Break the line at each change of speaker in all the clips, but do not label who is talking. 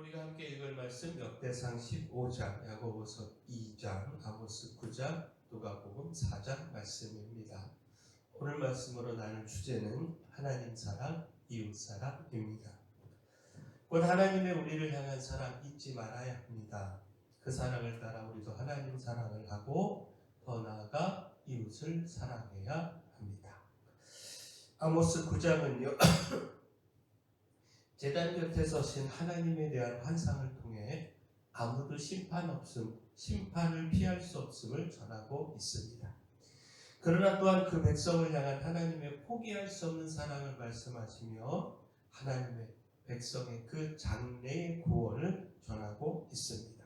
우리가 함께 읽을 말씀 역대상 15장, 야고보서 2장, 아모스 9장, 누가복음 4장 말씀입니다. 오늘 말씀으로 나눌 주제는 하나님 사랑, 이웃 사랑입니다. 곧 하나님의 우리를 향한 사랑 잊지 말아야 합니다. 그 사랑을 따라 우리도 하나님 사랑을 하고 더 나아가 이웃을 사랑해야 합니다. 아모스 9장은요. 제단 곁에 서신 하나님에 대한 환상을 통해 아무도 심판을 피할 수 없음을 전하고 있습니다. 그러나 또한 그 백성을 향한 하나님의 포기할 수 없는 사랑을 말씀하시며 하나님의 백성의 그 장래의 구원을 전하고 있습니다.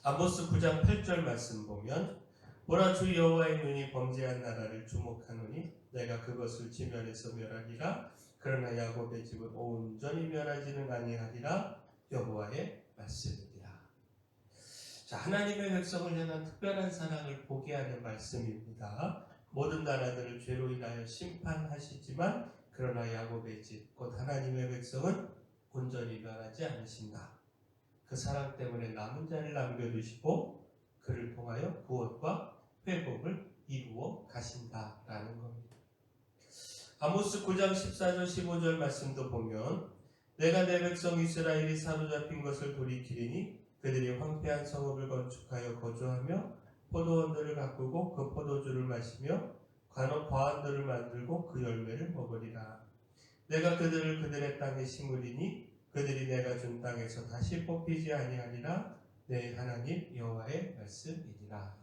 아모스 9장 8절 말씀 보면 보라 주 여호와의 눈이 범죄한 나라를 주목하노니 내가 그것을 지면에서 멸하리라. 그러나 야곱의 집은 온전히 멸하지는 아니하리라. 여호와의 말씀이니라. 자, 하나님의 백성을 향한 특별한 사랑을 보게 하는 말씀입니다. 모든 나라들을 죄로 인하여 심판하시지만 그러나 야곱의 집, 곧 하나님의 백성은 온전히 멸하지 않으신다. 그 사랑 때문에 남은 자를 남겨두시고 그를 통하여 구원과 회복을 이루어 가신다라는 겁니다. 아모스 9장 14절 15절 말씀도 보면 내가 내 백성 이스라엘이 사로잡힌 것을 돌이키리니 그들이 황폐한 성읍을 건축하여 거주하며 포도원들을 가꾸고 그 포도주를 마시며 과원들을 만들고 그 열매를 먹으리라. 내가 그들을 그들의 땅에 심으리니 그들이 내가 준 땅에서 다시 뽑히지 아니하리라. 내 하나님 여호와의 말씀이니라.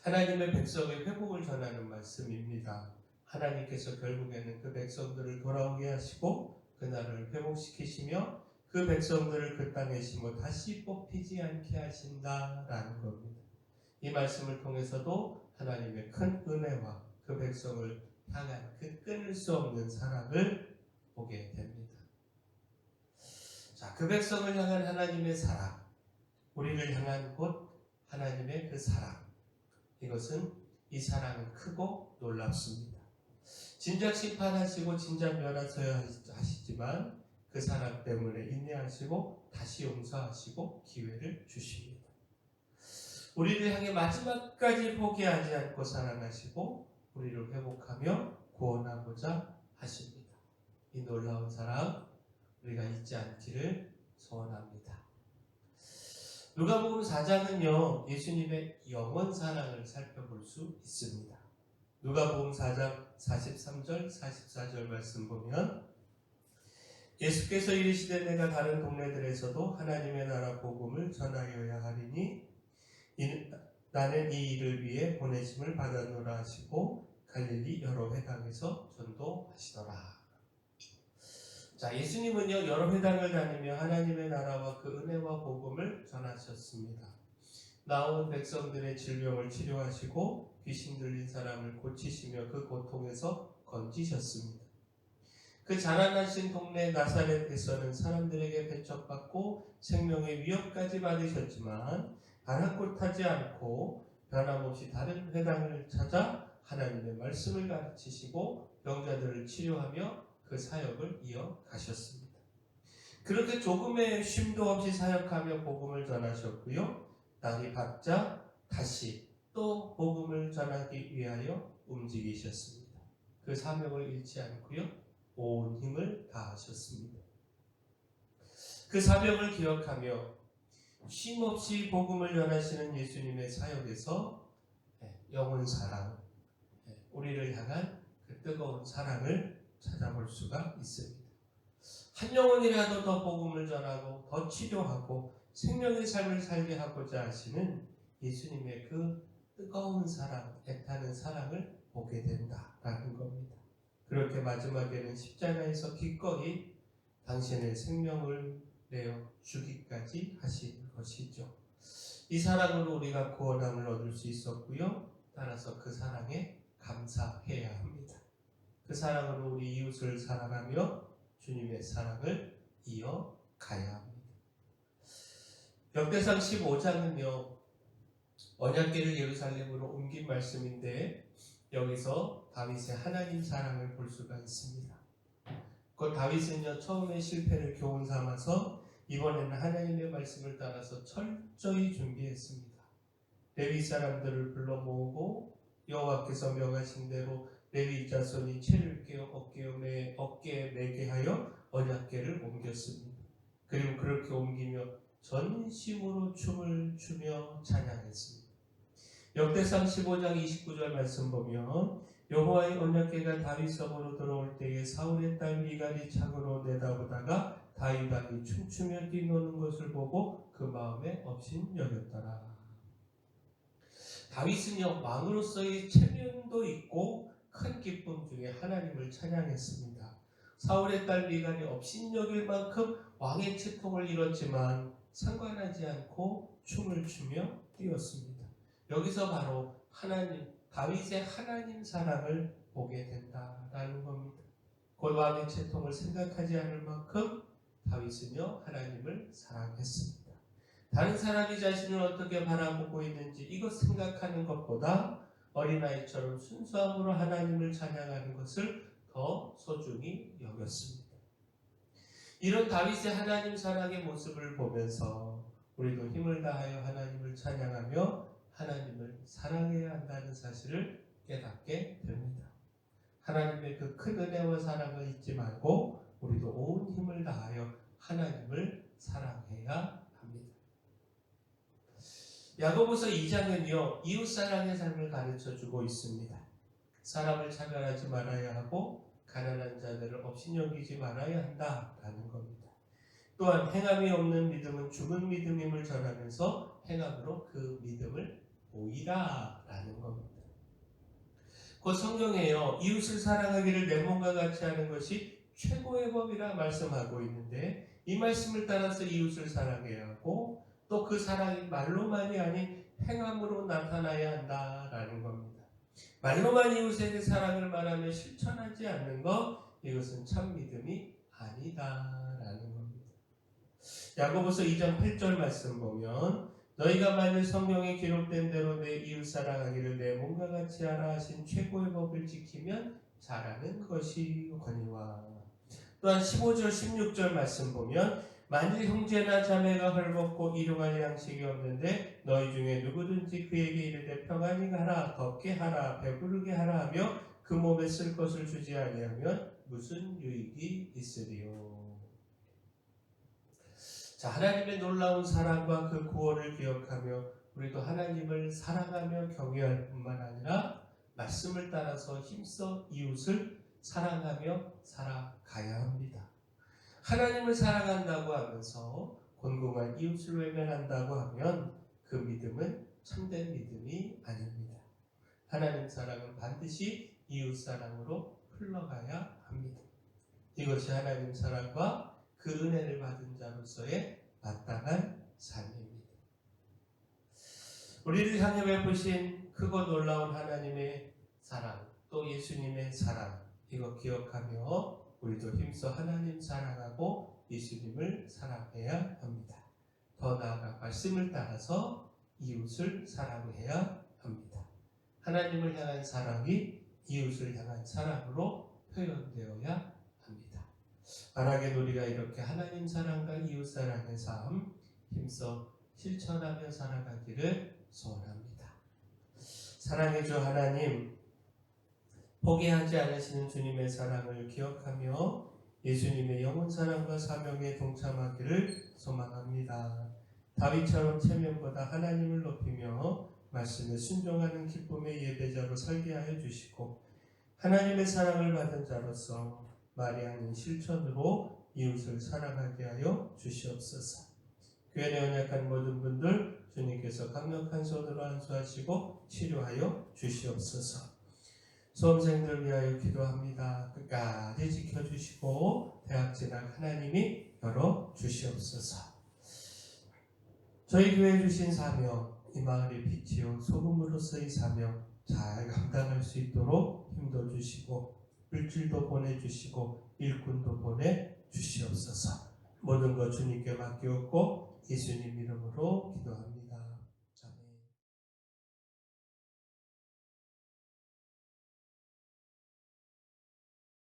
하나님의 백성의 회복을 전하는 말씀입니다. 하나님께서 결국에는 그 백성들을 돌아오게 하시고 그 나라를 회복시키시며 그 백성들을 그 땅에 심어 다시 뽑히지 않게 하신다라는 겁니다. 이 말씀을 통해서도 하나님의 큰 은혜와 그 백성을 향한 그 끊을 수 없는 사랑을 보게 됩니다. 자, 그 백성을 향한 하나님의 사랑, 우리를 향한 곧 하나님의 그 사랑, 이것은 이 사랑은 크고 놀랍습니다. 진작 심판하시고 진작 멸하셔야 하시지만 그 사랑 때문에 인내하시고 다시 용서하시고 기회를 주십니다. 우리를 향해 마지막까지 포기하지 않고 사랑하시고 우리를 회복하며 구원하고자 하십니다. 이 놀라운 사랑 우리가 잊지 않기를 소원합니다. 누가복음 4장은요 예수님의 영원 사랑을 살펴볼 수 있습니다. 누가복음 4장 43절 44절 말씀 보면 예수께서 이르시되 내가 다른 동네들에서도 하나님의 나라 복음을 전하여야 하리니 나는 이 일을 위해 보내심을 받았노라 하시고 갈릴리 여러 회당에서 전도하시더라. 자, 예수님은요 여러 회당을 다니며 하나님의 나라와 그 은혜와 복음을 전하셨습니다. 나온 백성들의 질병을 치료하시고 귀신 들린 사람을 고치시며 그 고통에서 건지셨습니다. 그 자라나신 동네 나사렛에서는 사람들에게 배척받고 생명의 위협까지 받으셨지만 아랑곳하지 않고 변함없이 다른 회당을 찾아 하나님의 말씀을 가르치시고 병자들을 치료하며 그 사역을 이어가셨습니다. 그렇게 조금의 쉼도 없이 사역하며 복음을 전하셨고요. 날이 밝자 다시 또 복음을 전하기 위하여 움직이셨습니다. 그 사명을 잃지 않고요. 온 힘을 다하셨습니다. 그 사명을 기억하며 쉼없이 복음을 전하시는 예수님의 사역에서 영원 사랑, 우리를 향한 그 뜨거운 사랑을 찾아볼 수가 있습니다. 한 영혼이라도 더 복음을 전하고 더 치료하고 생명의 삶을 살게 하고자 하시는 예수님의 그 뜨거운 사랑, 애타는 사랑을 보게 된다라는 겁니다. 그렇게 마지막에는 십자가에서 기꺼이 당신의 생명을 내어 주기까지 하신 것이죠. 이 사랑으로 우리가 구원함을 얻을 수 있었고요. 따라서 그 사랑에 감사해야 합니다. 그 사랑으로 우리 이웃을 사랑하며 주님의 사랑을 이어가야 합니다. 역대상 15장은요 언약궤를 예루살렘으로 옮긴 말씀인데 여기서 다윗의 하나님 사랑을 볼 수가 있습니다. 그 다윗은요 처음에 실패를 교훈 삼아서 이번에는 하나님의 말씀을 따라서 철저히 준비했습니다. 레위 사람들을 불러 모으고 여호와께서 명하신 대로 레위 자손이 채를 깨어 어깨에 매게 하여 언약궤를 옮겼습니다. 그리고 그렇게 옮기며 전심으로 춤을 추며 찬양했습니다. 역대상 15장 29절 말씀 보면 여호와의 언약궤가 다윗 성으로 들어올 때에 사울의 딸 미갈이 창으로 내다보다가 다윗 아들이 춤추며 뛰노는 것을 보고 그 마음에 업신여겼더라. 다윗은요 왕으로서의 체면도 있고 큰 기쁨 중에 하나님을 찬양했습니다. 사울의 딸 미갈이 업신여길 만큼 왕의 채통을 이뤘지만 상관하지 않고 춤을 추며 뛰었습니다. 여기서 바로 다윗의 하나님 사랑을 보게 된다라는 겁니다. 곧 왕의 채통을 생각하지 않을 만큼 다윗은요 하나님을 사랑했습니다. 다른 사람이 자신을 어떻게 바라보고 있는지 이것 생각하는 것보다 어린아이처럼 순수함으로 하나님을 찬양하는 것을 더 소중히 여겼습니다. 이런 다윗의 하나님 사랑의 모습을 보면서 우리도 힘을 다하여 하나님을 찬양하며 하나님을 사랑해야 한다는 사실을 깨닫게 됩니다. 하나님의 그 큰 은혜와 사랑을 잊지 말고 우리도 온 힘을 다하여 하나님을 사랑해야 합니다. 야고보서 2장은요 이웃사랑의 삶을 가르쳐주고 있습니다. 사람을 차별하지 말아야 하고 가난한 자들을 업신여기지 말아야 한다라는 겁니다. 또한 행함이 없는 믿음은 죽은 믿음임을 전하면서 행함으로 그 믿음을 보이라라는 겁니다. 그 성경에요 이웃을 사랑하기를 내 몸과 같이 하는 것이 최고의 법이라 말씀하고 있는데 이 말씀을 따라서 이웃을 사랑해야 하고 또 그 사랑이 말로만이 아닌 행함으로 나타나야 한다라는 겁니다. 말로만 이웃에게 사랑을 말하며 실천하지 않는 것 이것은 참 믿음이 아니다라는 겁니다. 야고보서 2장 8절 말씀 보면 너희가 만일 성경에 기록된 대로 내 이웃 사랑하기를 내 몸과 같이 하라 하신 최고의 법을 지키면 잘하는 것이거니와. 또한 15절 16절 말씀 보면 만일 형제나 자매가 헐벗고 일용할 양식이 없는데 너희 중에 누구든지 그에게 이르되 평안히 가라 덥게 하라 배부르게 하라 하며 그 몸에 쓸 것을 주지 아니하면 무슨 유익이 있으리요. 자, 하나님의 놀라운 사랑과 그 구원을 기억하며 우리도 하나님을 사랑하며 경외할 뿐만 아니라 말씀을 따라서 힘써 이웃을 사랑하며 살아가야 합니다. 하나님을 사랑한다고 하면서 곤궁한 이웃을 외면한다고 하면 그 믿음은 참된 믿음이 아닙니다. 하나님 사랑은 반드시 이웃 사랑으로 흘러가야 합니다. 이것이 하나님 사랑과 그 은혜를 받은 자로서의 마땅한 삶입니다. 우리를 향해 베푸신 크고 놀라운 하나님의 사랑, 또 예수님의 사랑, 이거 기억하며 우리도 힘써 하나님 사랑하고 예수님을 사랑해야 합니다. 더 나아가 말씀을 따라서 이웃을 사랑해야 합니다. 하나님을 향한 사랑이 이웃을 향한 사랑으로 표현되어야 합니다. 만약에 우리가 이렇게 하나님 사랑과 이웃 사랑의 삶 힘써 실천하며 살아가기를 소원합니다. 사랑의 주 하나님, 포기하지 않으시는 주님의 사랑을 기억하며 예수님의 영원 사랑과 사명에 동참하기를 소망합니다. 다윗처럼 체면보다 하나님을 높이며 말씀에 순종하는 기쁨의 예배자로 살게 하여 주시고 하나님의 사랑을 받은 자로서 말이 아닌 실천으로 이웃을 사랑하게 하여 주시옵소서. 교회에 연약한 모든 분들 주님께서 강력한 손으로 안수하시고 치료하여 주시옵소서. 수험생들 위하여 기도합니다. 끝까지 지켜주시고 대학 진학 하나님이 열어주시옵소서. 저희 교회에 주신 사명, 이 마을의 빛이요 소금으로서의 사명 잘 감당할 수 있도록 힘도 주시고 물질도 보내주시고 일꾼도 보내주시옵소서. 모든 것 주님께 맡기옵고 예수님 이름으로 기도합니다.